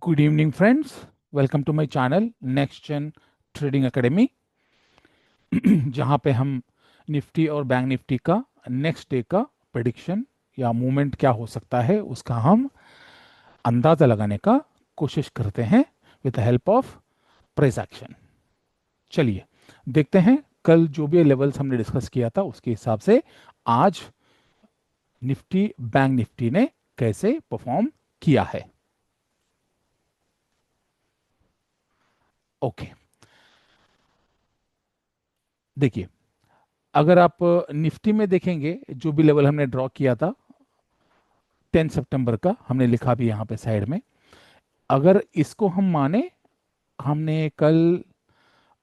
Good evening friends, welcome to my channel next gen trading academy. जहां पे हम Nifty और बैंक निफ्टी का नेक्स्ट डे का प्रेडिक्शन या मूवमेंट क्या हो सकता है उसका हम अंदाज़ा लगाने का कोशिश करते हैं with the help of price action. चलिए देखते हैं कल जो भी लेवल्स हमने डिस्कस किया था उसके हिसाब से आज निफ्टी बैंक निफ्टी ने कैसे परफॉर्म किया है। ओके, देखिए, अगर आप निफ्टी में देखेंगे जो भी लेवल हमने ड्रॉ किया था 10 सितंबर का, हमने लिखा भी यहाँ पे साइड में। अगर इसको हम माने, हमने कल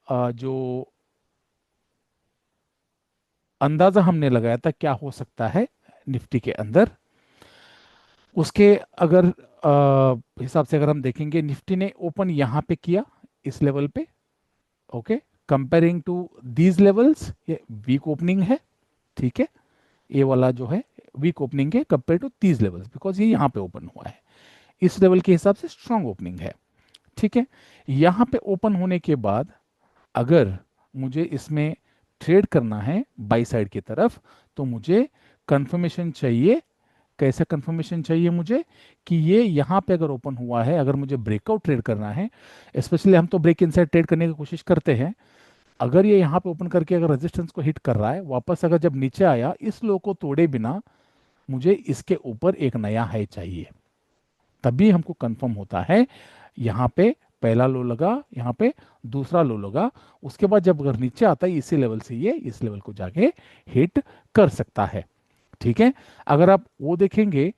जो अंदाजा हमने लगाया था क्या हो सकता है निफ्टी के अंदर, उसके अगर हिसाब से अगर हम देखेंगे, निफ्टी ने ओपन यहाँ पे किया इस लेवल पे। Okay, comparing to these levels ये वीक ओपनिंग है। ठीक है, ये वाला जो है वीक ओपनिंग है compare to these levels, because ये यहाँ पे ओपन हुआ है। इस लेवल के हिसाब से स्ट्रांग ओपनिंग है। ठीक है, यहाँ पे ओपन होने के बाद अगर मुझे इसमें ट्रेड करना है बाई साइड की तरफ, तो मुझे कंफर्मेशन चाहिए। कैसा कंफर्मेशन चाहिए मुझे कि ये यहाँ पे अगर ओपन हुआ है, अगर मुझे ब्रेकआउट ट्रेड करना है, स्पेशली हम तो ब्रेक इनसाइड ट्रेड करने की कोशिश करते हैं। अगर ये यहाँ पे ओपन करके अगर रेजिस्टेंस को हिट कर रहा है, वापस अगर जब नीचे आया इस लो को तोड़े बिना, मुझे इसके ऊपर एक नया हाई चाहिए, तभी हमको कंफर्म होता है। यहाँ पे पहला लो लगा, यहाँ पे दूसरा लो लगा, उसके बाद जब अगर नीचे आता है इसी लेवल से ये इस लेवल को जाके हिट कर सकता है। ठीक है, अगर आप वो देखेंगे,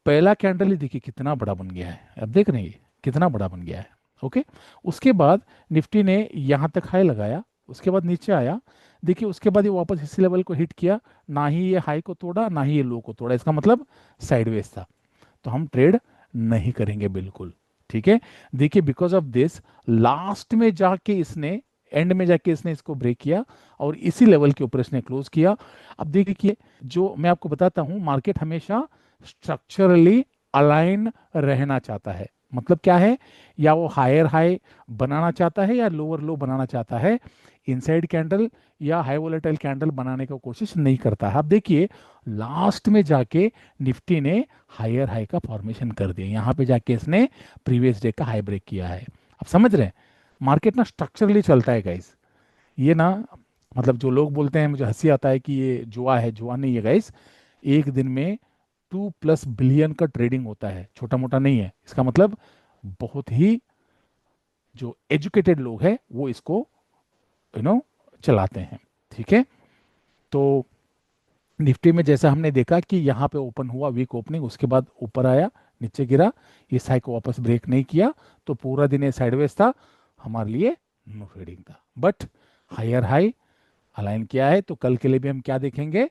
पहला कैंडल ही देखिए कितना बड़ा बन गया है, अब देख रहे हैं ये कितना बड़ा बन गया है। ओके, उसके बाद निफ्टी ने यहाँ तक हाई लगाया, उसके बाद नीचे आया, देखिए उसके बाद ये वापस इसी लेवल को हिट किया, ना ही ये हाई को तोड़ा ना ही ये लो को तोड़ा, इसका मतलब साइडवेज था। तो हम ट्रेड नहीं करेंगे बिल्कुल। ठीक है, देखिए बिकॉज ऑफ दिस लास्ट में जाके इसने, एंड में जाके इसने इसको ब्रेक किया और इसी लेवल के ऊपर इसने क्लोज किया। अब देखिए, जो मैं आपको बताता हूं, मार्केट हमेशा स्ट्रक्चरली अलाइन रहना चाहता है। मतलब क्या है, या वो हायर हाई बनाना चाहता है या लोअर लो बनाना चाहता है, इनसाइड कैंडल या हाई वोलेटाइल कैंडल बनाने की कोशिश नहीं करता है। अब देखिए लास्ट में जाके निफ्टी ने हायर हाई का फॉर्मेशन कर दिया, यहाँ पे जाके इसने प्रीवियस डे का हाई ब्रेक किया है। आप समझ रहे हैं, मार्केट ना स्ट्रक्चरली चलता है गाइस। ये ना, मतलब जो लोग बोलते हैं, मुझे हंसी आता है कि ये जुआ है, जुआ नहीं है गाइस। एक दिन में 2+ बिलियन का ट्रेडिंग होता है, छोटा मोटा नहीं है। इसका मतलब बहुत ही जो एजुकेटेड लोग हैं वो इसको चलाते हैं। ठीक है, तो निफ्टी में जैसा हमने देखा कि यहाँ पे ओपन हुआ वीक ओपनिंग, उसके बाद ऊपर आया, नीचे गिरा, इस हाई को वापस ब्रेक नहीं किया, तो पूरा दिन ये साइडवेज था, हमारे लिए नो ट्रेडिंग था। बट हायर हाई अलाइन किया है, तो कल के लिए भी हम क्या देखेंगे,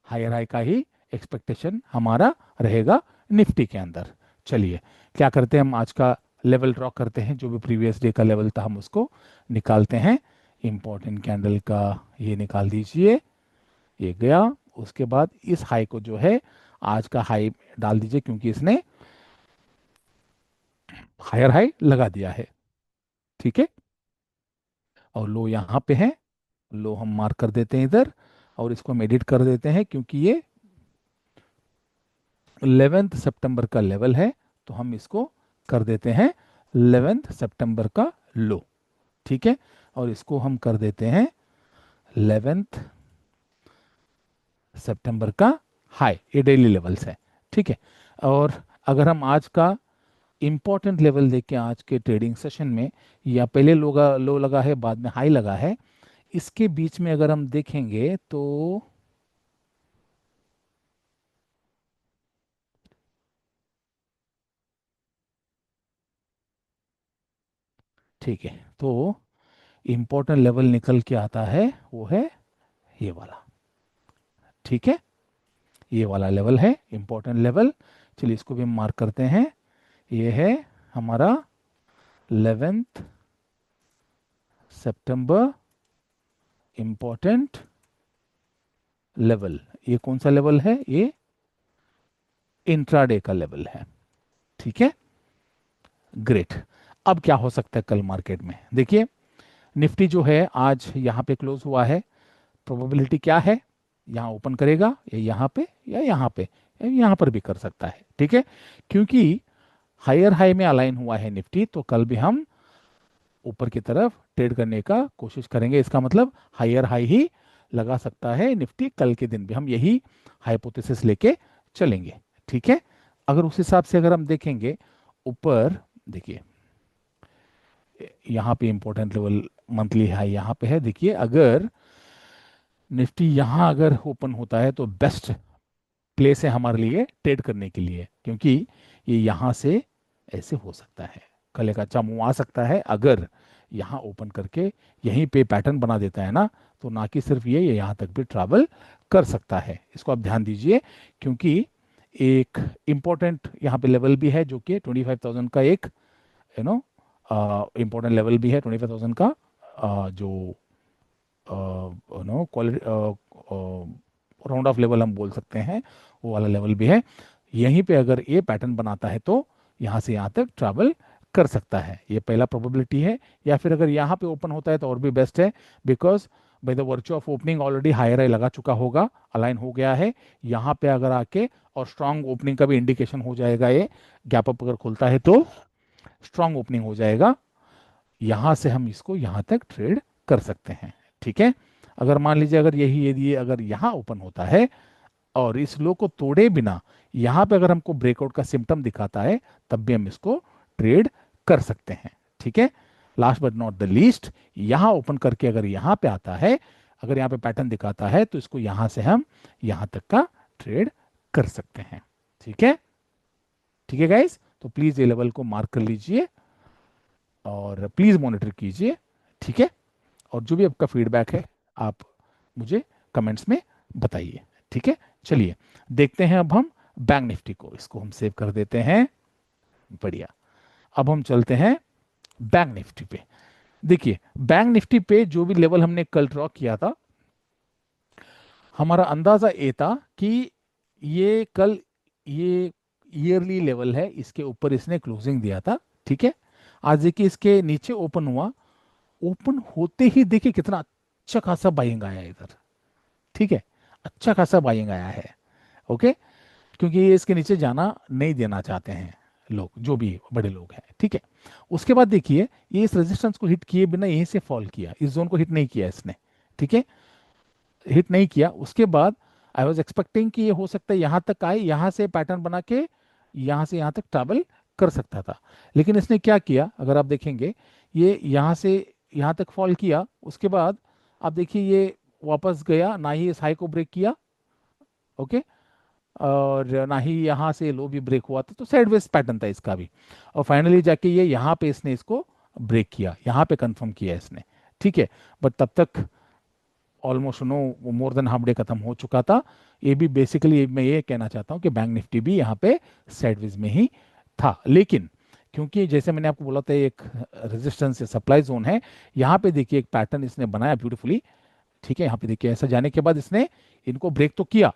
हायर हाई का ही एक्सपेक्टेशन हमारा रहेगा निफ्टी के अंदर। चलिए क्या करते हैं, हम आज का लेवल ड्रॉ करते हैं, जो भी प्रीवियस डे का लेवल था हम उसको निकालते हैं। इंपॉर्टेंट कैंडल का ये निकाल दीजिए, ये गया। उसके बाद इस हाई को जो है आज का हाई डाल दीजिए, क्योंकि इसने हायर हाई लगा दिया है। ठीक है, और लो यहाँ पे है, लो हम मार्क कर देते हैं इधर, और इसको हम एडिट कर देते हैं, क्योंकि ये 11 सितंबर का लेवल है, तो हम इसको कर देते हैं 11 सितंबर का लो। ठीक है, और इसको हम कर देते हैं 11 सितंबर का हाई, ये डेली लेवल्स है। ठीक है, और अगर हम आज का इंपॉर्टेंट लेवल देखें आज के ट्रेडिंग सेशन में, या पहले लो लगा है बाद में हाई लगा है, इसके बीच में अगर हम देखेंगे तो ठीक है, तो इंपॉर्टेंट लेवल निकल के आता है, वो है ये वाला। ठीक है, ये वाला लेवल है इंपॉर्टेंट लेवल। चलिए इसको भी हम मार्क करते हैं, ये है हमारा 11 सितंबर इंपॉर्टेंट लेवल। ये कौन सा लेवल है, ये इंट्राडे का लेवल है। ठीक है, ग्रेट। अब क्या हो सकता है कल मार्केट में? देखिए, निफ्टी जो है आज यहाँ पे क्लोज हुआ है। प्रोबेबिलिटी क्या है? यहाँ ओपन करेगा या यहाँ पे या यहाँ पे या यहाँ पर भी कर सकता है, ठीक है। क्योंकि हायर हाई में अलाइन हुआ है निफ्टी, तो कल भी हम ऊपर की तरफ ट्रेड करने का कोशिश करेंगे। इसका मतलब हायर हाई ही लगा सकता है निफ्टी कल के दिन भी, हम यही हाइपोथेसिस लेके चलेंगे, ठीक है। अगर उस हिसाब से अगर हम देखेंगे ऊपर, देखिए यहाँ पे इंपॉर्टेंट लेवल मंथली हाई यहाँ पे है। देखिए अगर निफ्टी यहाँ अगर ओपन होता है तो बेस्ट प्लेस है हमारे लिए ट्रेड करने के लिए, क्योंकि ये यहाँ से ऐसे हो सकता है, कल एक अच्छा मूव आ सकता है अगर यहाँ ओपन करके यहीं पे पैटर्न बना देता है ना, तो ना कि सिर्फ ये यहाँ तक भी ट्रैवल कर सकता है। इसको आप ध्यान दीजिए, क्योंकि एक इम्पोर्टेंट यहाँ पे लेवल भी है जो कि 25,000 का एक नो इम्पोर्टेंट लेवल भी है, 25,000 का जो no quality round off level हम बोल सकते हैं, वो वाला लेवल भी है। यहीं पे अगर ये पैटर्न बनाता है तो यहाँ से यहाँ तक ट्रैवल कर सकता है, ये पहला प्रोबेबिलिटी है। या फिर अगर यहाँ पे ओपन होता है तो और भी बेस्ट है, because by the virtue of opening already higher high लगा चुका होगा, अलाइन हो गया है। यहाँ पे अगर आके और स्ट्रांग ओपनिंग का भी इंडिकेशन हो जाएगा, ये गैप अप अगर खुलता है तो स्ट्रांग ओपनिंग हो जाएगा, यहाँ से हम इसको यहाँ तक ट्रेड कर सकते हैं, ठीक है। अगर मान लीजिए अगर यही यदि अगर यहाँ ओपन होता है और इस लो को तोड़े बिना यहाँ पे अगर हमको ब्रेकआउट का सिम्टम दिखाता है, तब भी हम इसको ट्रेड कर सकते हैं, ठीक है। Last but not the least, यहाँ ओपन करके अगर यहाँ पे आता है, अगर यहाँ पे पैटर्न दिखाता है, तो इसको यहाँ से हम यहाँ तक का ट्रेड कर सकते हैं, ठीक है। ठीक है गाइस, तो प्लीज ये लेवल को मार्क कर लीजिए और प्लीज मॉनिटर कीजिए, ठीक है। और जो भी आपका फीडबैक है आप मुझे कमेंट्स में बताइए, ठीक है। चलिए देखते हैं अब हम बैंक निफ्टी को, इसको हम सेव कर देते हैं, बढ़िया। अब हम चलते हैं बैंक निफ्टी पे। देखिए बैंक निफ्टी पे जो भी लेवल हमने कल ड्रॉ किया था, हमारा अंदाजा ये था कि ये कल ये ईयरली लेवल है, इसके ऊपर इसने क्लोजिंग दिया था, ठीक है। आज देखिए इसके नीचे ओपन हुआ, ओपन होते ही देखिए कितना अच्छा खासा बाइंग आया इधर, ठीक है, अच्छा खासा बाइंग आया है, ओके। क्योंकि ये इसके नीचे जाना नहीं देना चाहते हैं लोग, जो भी बड़े लोग हैं, ठीक है। उसके बाद देखिए ये इस रेजिस्टेंस को हिट किए बिना यहीं से फॉल किया, इस जोन को हिट नहीं किया इसने, ठीक है, हिट नहीं किया। उसके बाद आई वॉज एक्सपेक्टिंग कि ये हो सकता है यहाँ तक आए, यहाँ से पैटर्न बना के यहाँ से यहाँ तक ट्रैवल कर सकता था, लेकिन इसने क्या किया अगर आप देखेंगे, ये यहाँ से यहाँ तक फॉल किया, उसके बाद आप देखिए ये वापस गया, ना ही इस हाई को ब्रेक किया, ओके, और ना ही यहाँ से लो भी ब्रेक हुआ था, तो साइडवेज पैटर्न था इसका भी। और फाइनली जाके ये यहाँ पे इसने इसको ब्रेक किया, यहाँ पे कंफर्म किया इसने, ठीक है। बट तब तक almost no more than half day खत्म हो चुका था। ये भी बेसिकली मैं ये कहना चाहता हूँ कि बैंक निफ्टी भी यहाँ पे साइडवेज में ही था, लेकिन क्योंकि जैसे मैंने आपको बोला था एक रेजिस्टेंस या सप्लाई जोन है, यहाँ पे देखिए एक पैटर्न इसने बनाया ब्यूटीफुली, ठीक है। यहाँ पे देखिए ऐसा जाने के बाद इसने इनको ब्रेक तो किया,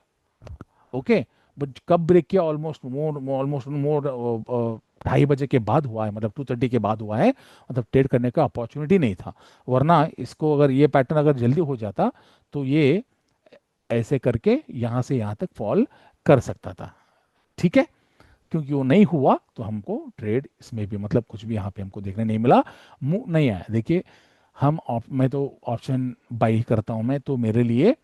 ओके, बट कब ब्रेक किया? ऑलमोस्ट मोर 2:30 के बाद हुआ है, मतलब 2:30 के बाद हुआ है, मतलब ट्रेड करने का अपॉर्चुनिटी नहीं था। वरना इसको अगर ये पैटर्न अगर जल्दी हो जाता तो ये ऐसे करके यहाँ से यहाँ तक फॉल कर सकता था, ठीक है। क्योंकि वो नहीं हुआ तो हमको ट्रेड इसमें भी मतलब कुछ भी यहाँ पे हमको देखने नहीं मिला, मुंह नहीं आया। देखिए मैं तो ऑप्शन बाई करता हूँ, मैं तो मेरे लिए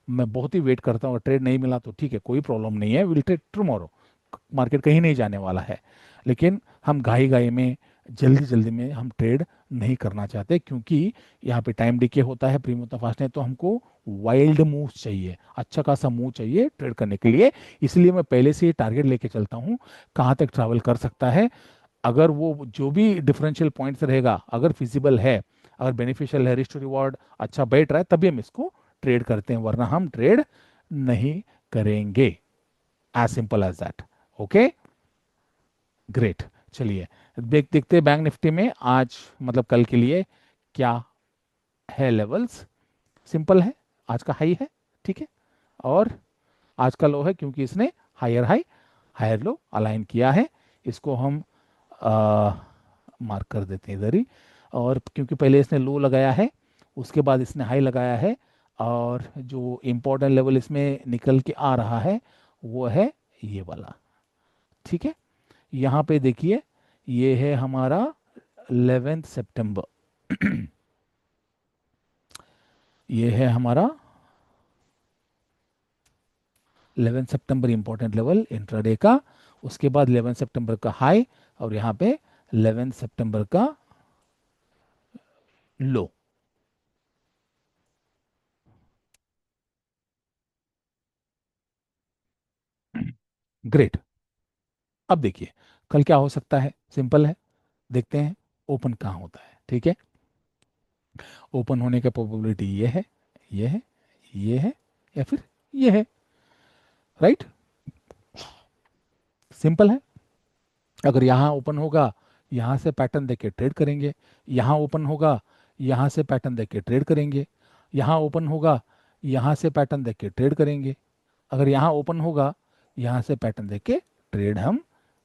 मैं बहुत ही वेट करता हूँ, अगर ट्रेड नहीं मिला तो ठीक है, कोई प्रॉब्लम नहीं है, विल ट्रेड टुमारो, मार्केट कहीं नहीं जाने वाला है। लेकिन हम घाई घाई में जल्दी जल्दी में हम ट्रेड नहीं करना चाहते, क्योंकि यहाँ पे टाइम डिके होता है प्री मुनाफा फास्ट है, तो हमको वाइल्ड मूव चाहिए, अच्छा खासा मूव चाहिए ट्रेड करने के लिए। इसलिए मैं पहले से ही टारगेट लेके चलता हूँ कहाँ तक ट्रैवल कर सकता है। अगर वो जो भी डिफरेंशियल पॉइंट्स रहेगा अगर फिजिबल है, अगर बेनिफिशियल है, रिस्क टू रिवॉर्ड अच्छा बैठ रहा है, तभी हम इसको ट्रेड करते हैं, वरना हम ट्रेड नहीं करेंगे, as simple as that, okay. Great, चलिए देखते हैं बैंक निफ्टी में आज मतलब कल के लिए क्या है लेवल्स। सिंपल है, आज का हाई है, ठीक है, और आज का लो है, क्योंकि इसने higher high higher low align किया है। इसको हम मार्क कर देते हैं इधर ही। और क्योंकि पहले इसने लो लगाया है, उसके बाद इसने हाई लगाया है, और जो इम्पोर्टेंट लेवल इसमें निकल के आ रहा है वो है ये वाला। ठीक है, यहाँ पे देखिए ये है हमारा 11 सितंबर। ये है हमारा 11 सितंबर इंपॉर्टेंट लेवल इंट्राडे का। उसके बाद 11 सितंबर का हाई, और यहाँ पे 11 सितंबर का लो। ग्रेट। अब देखिए कल क्या हो सकता है, सिंपल है, देखते हैं ओपन कहाँ होता है। ठीक है, ओपन होने का प्रोबेबिलिटी ये है, ये है, ये है, या फिर ये है। राइट, सिंपल है। अगर यहाँ ओपन होगा, यहाँ से पैटर्न देख के ट्रेड करेंगे। यहाँ ओपन होगा, यहाँ से पैटर्न देख के ट्रेड करेंगे। यहाँ ओपन होगा, यहाँ से पैटर्न देख के ट्रेड करेंगे। अगर यहाँ ओपन होगा, यहाँ से पैटर्न देख के ट्रेड हम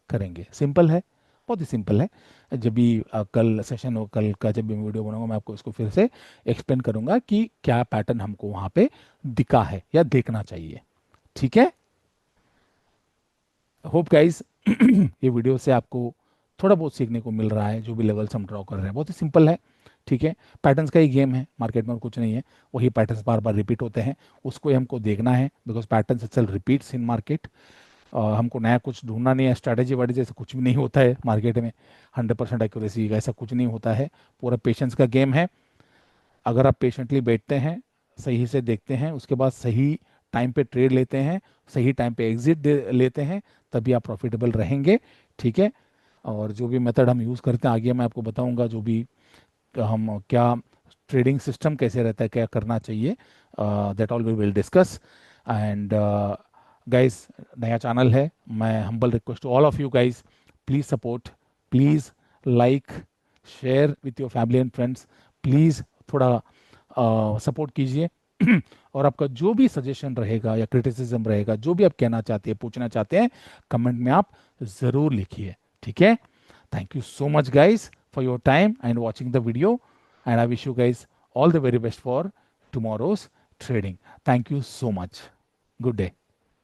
करेंगे। सिंपल है, बहुत ही सिंपल है। जब भी कल सेशन हो, कल का जब भी वीडियो बनाऊंगा, मैं आपको इसको फिर से एक्सप्लेन करूंगा कि क्या पैटर्न हमको वहाँ पे दिखा है या देखना चाहिए। ठीक है, होप गाइस ये वीडियो से आपको थोड़ा बहुत सीखने को मिल रहा है। जो भी लेवल्स हम ड्रॉ कर रहे हैं बहुत ही सिंपल है। ठीक है, पैटर्न्स का ही गेम है, मार्केट में और कुछ नहीं है। वही पैटर्न्स बार बार रिपीट होते हैं, उसको ही हमको देखना है, because patterns itself repeats in market. हमको नया कुछ ढूंढना नहीं है, स्ट्रैटेजी वाटेजी ऐसा कुछ भी नहीं होता है मार्केट में। 100% एक्यूरेसी का ऐसा कुछ नहीं होता है, पूरा पेशेंस का गेम है। अगर आप पेशेंटली बैठते हैं, सही से देखते हैं, उसके बाद सही टाइम पे ट्रेड लेते हैं, सही टाइम पे एग्जिट लेते हैं, तभी आप प्रॉफिटेबल रहेंगे। ठीक है, और जो भी मेथड हम यूज़ करते हैं आगे मैं आपको बताऊंगा, जो भी हम क्या ट्रेडिंग सिस्टम कैसे रहता है, क्या करना चाहिए, that all we will discuss. And guys, नया चैनल है, मैं humble request to all of you guys, please support, please like, share with your family and friends, please थोड़ा सपोर्ट कीजिए। और आपका जो भी सजेशन रहेगा या क्रिटिसिज्म रहेगा, जो भी आप कहना चाहते हैं, पूछना चाहते हैं, कमेंट में आप ज़रूर लिखिए। ठीक है, thank you so much guys for your time and watching the video, and I wish you guys all the very best for tomorrow's trading. Thank you so much. Good day.